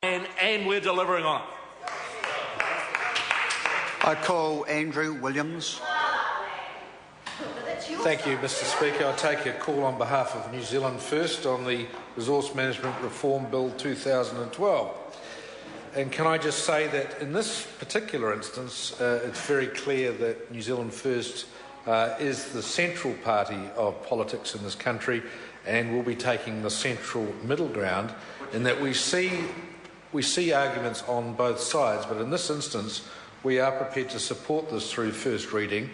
and we're delivering on it. I call Andrew Williams. Thank you, Mr Speaker. I take a call on behalf of New Zealand First on the Resource Management Reform Bill 2012. And can I just say that in this particular instance, it's very clear that New Zealand First is the central party of politics in this country and will be taking the central middle ground in that we see arguments on both sides, but in this instance we are prepared to support this through first reading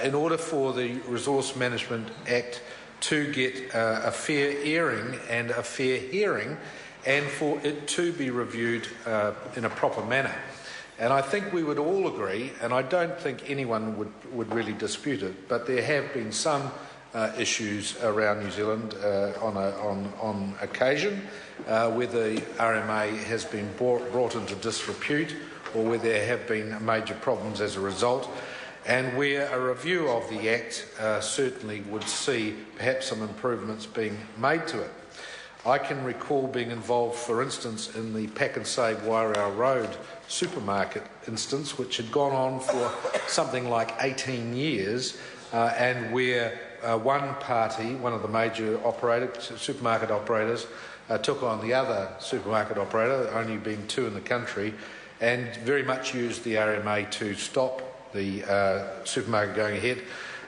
in order for the Resource Management Act to get a fair airing and a fair hearing and for it to be reviewed in a proper manner. And I think we would all agree, and I don't think anyone would really dispute it, but there have been some issues around New Zealand on occasion where the RMA has been brought into disrepute or where there have been major problems as a result, and where a review of the Act certainly would see perhaps some improvements being made to it. I can recall being involved, for instance, in the Pack and Save Wairau Road supermarket instance, which had gone on for something like 18 years, and where one party, one of the major supermarket operators, took on the other supermarket operator, only being two in the country, and very much used the RMA to stop the supermarket going ahead.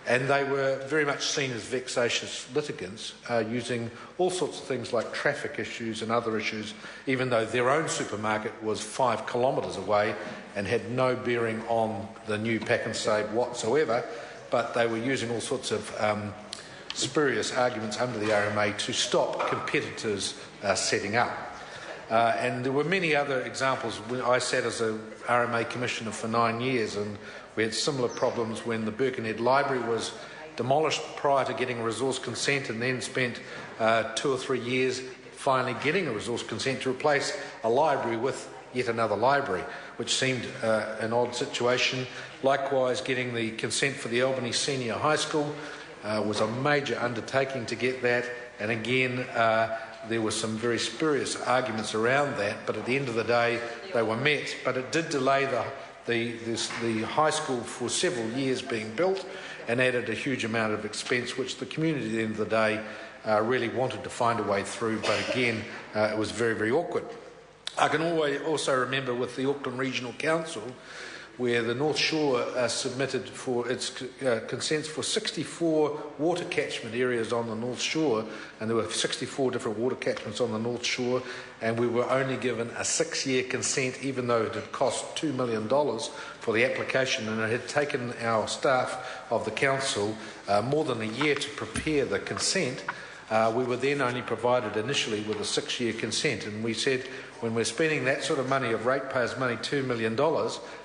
And they were very much seen as vexatious litigants, using all sorts of things like traffic issues and other issues, even though their own supermarket was 5 kilometres away and had no bearing on the new Pack and Save whatsoever, but they were using all sorts of spurious arguments under the RMA to stop competitors setting up. And there were many other examples. I sat as a RMA Commissioner for 9 years, and we had similar problems when the Birkenhead Library was demolished prior to getting a resource consent, and then spent 2 or 3 years finally getting a resource consent to replace a library with yet another library, which seemed an odd situation. Likewise, getting the consent for the Albany Senior High School was a major undertaking to get that, and again there were some very spurious arguments around that, but at the end of the day they were met. But it did delay the high school for several years being built and added a huge amount of expense, which the community at the end of the day really wanted to find a way through, but again it was very, very awkward. I can also remember with the Auckland Regional Council, where the North Shore submitted for its consents for 64 water catchment areas on the North Shore, and there were 64 different water catchments on the North Shore, and we were only given a 6-year consent, even though it had cost $2 million for the application, and it had taken our staff of the council more than a year to prepare the consent. We were then only provided initially with a 6-year consent, and we said, when we're spending that sort of money, of ratepayers' money, $2 million,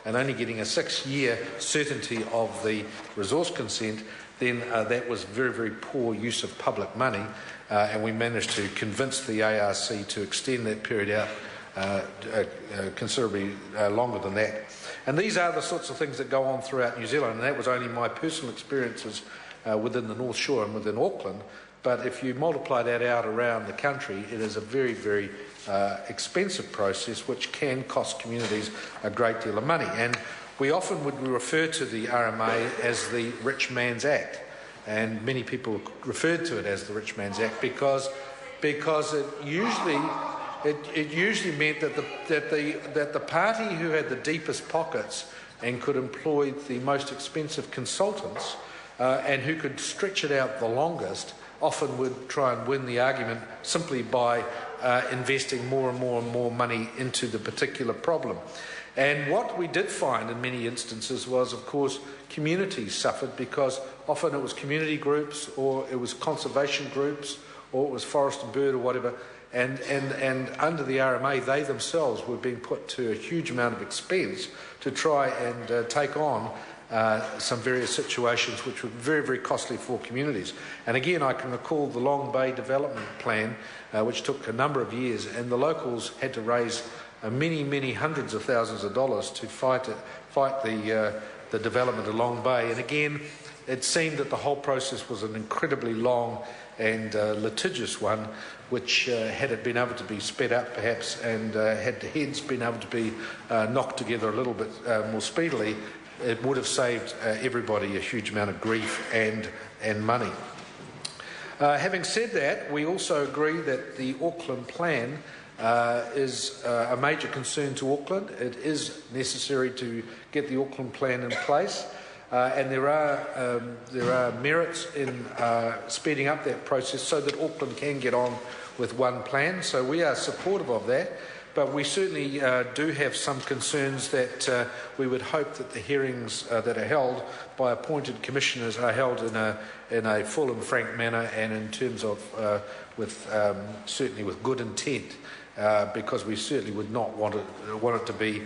and only getting a 6-year certainty of the resource consent, then that was very, very poor use of public money, and we managed to convince the ARC to extend that period out considerably longer than that. And these are the sorts of things that go on throughout New Zealand, and that was only my personal experiences within the North Shore and within Auckland. But if you multiply that out around the country, it is a very, very expensive process which can cost communities a great deal of money. And we often would refer to the RMA as the Rich Man's Act, and many people referred to it as the Rich Man's Act because it usually meant that the party who had the deepest pockets and could employ the most expensive consultants and who could stretch it out the longest often would try and win the argument simply by investing more and more and more money into the particular problem. And what we did find in many instances was, of course, communities suffered, because often it was community groups, or it was conservation groups, or it was forest and bird or whatever, and under the RMA they themselves were being put to a huge amount of expense to try and take on some various situations which were very, very costly for communities. And again, I can recall the Long Bay Development Plan, which took a number of years, and the locals had to raise many, many hundreds of thousands of dollars to fight the development of Long Bay. And again, it seemed that the whole process was an incredibly long and litigious one, which had it been able to be sped up perhaps and had the heads been able to be knocked together a little bit more speedily, it would have saved everybody a huge amount of grief and money. Having said that, we also agree that the Auckland plan is a major concern to Auckland. It is necessary to get the Auckland plan in place, and there are merits in speeding up that process so that Auckland can get on with one plan. So we are supportive of that. But we certainly do have some concerns that we would hope that the hearings that are held by appointed commissioners are held in a full and frank manner, and in terms of certainly with good intent, because we certainly would not want it to be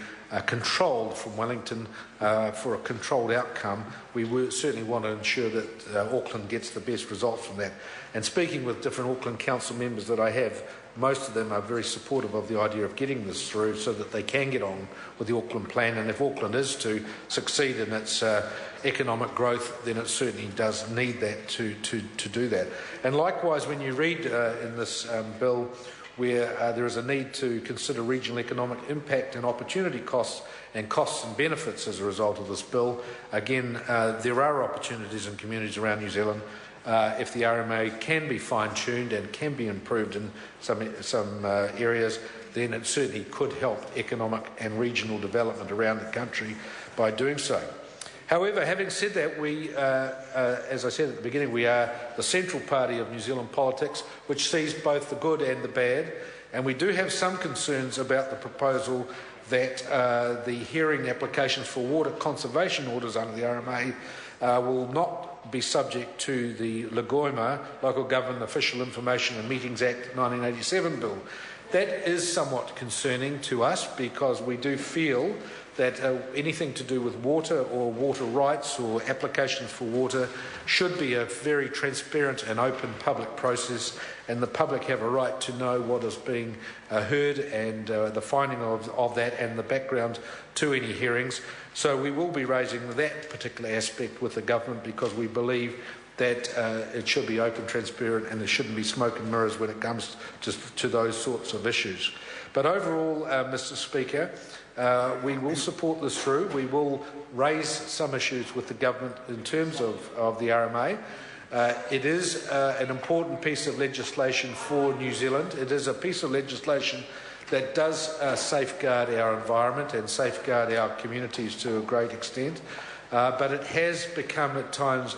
controlled from Wellington for a controlled outcome. We would certainly want to ensure that Auckland gets the best results from that. And speaking with different Auckland Council members that I have, most of them are very supportive of the idea of getting this through so that they can get on with the Auckland plan. And if Auckland is to succeed in its economic growth, then it certainly does need that to do that. And likewise, when you read in this bill where there is a need to consider regional economic impact and opportunity costs and benefits as a result of this bill, again, there are opportunities in communities around New Zealand. If the RMA can be fine-tuned and can be improved in some areas, then it certainly could help economic and regional development around the country by doing so. However, having said that, we, as I said at the beginning, we are the central party of New Zealand politics, which sees both the good and the bad, and we do have some concerns about the proposal that the hearing applications for water conservation orders under the RMA will not be subject to the Lagoima Local Government Official Information and Meetings Act 1987 bill. That is somewhat concerning to us, because we do feel that anything to do with water or water rights or applications for water should be a very transparent and open public process, and the public have a right to know what is being heard and the finding of that and the background to any hearings. So we will be raising that particular aspect with the government, because we believe that it should be open, transparent, and there shouldn't be smoke and mirrors when it comes to those sorts of issues. But overall, Mr. Speaker, we will support this through. We will raise some issues with the government in terms of the RMA. It is an important piece of legislation for New Zealand. It is a piece of legislation that does safeguard our environment and safeguard our communities to a great extent. But it has become at times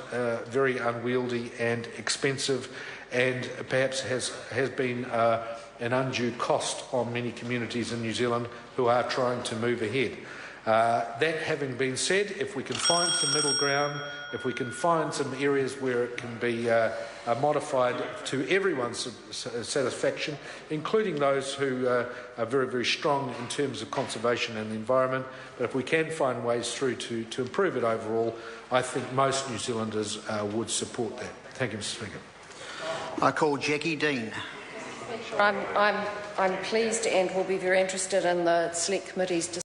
very unwieldy and expensive, and perhaps has been an undue cost on many communities in New Zealand who are trying to move ahead. That having been said, if we can find some middle ground, if we can find some areas where it can be modified to everyone's satisfaction, including those who are very, very strong in terms of conservation and the environment, but if we can find ways through to improve it overall, I think most New Zealanders would support that. Thank you, Mr. Speaker. I call Jackie Dean. I'm pleased and will be very interested in the Select Committee's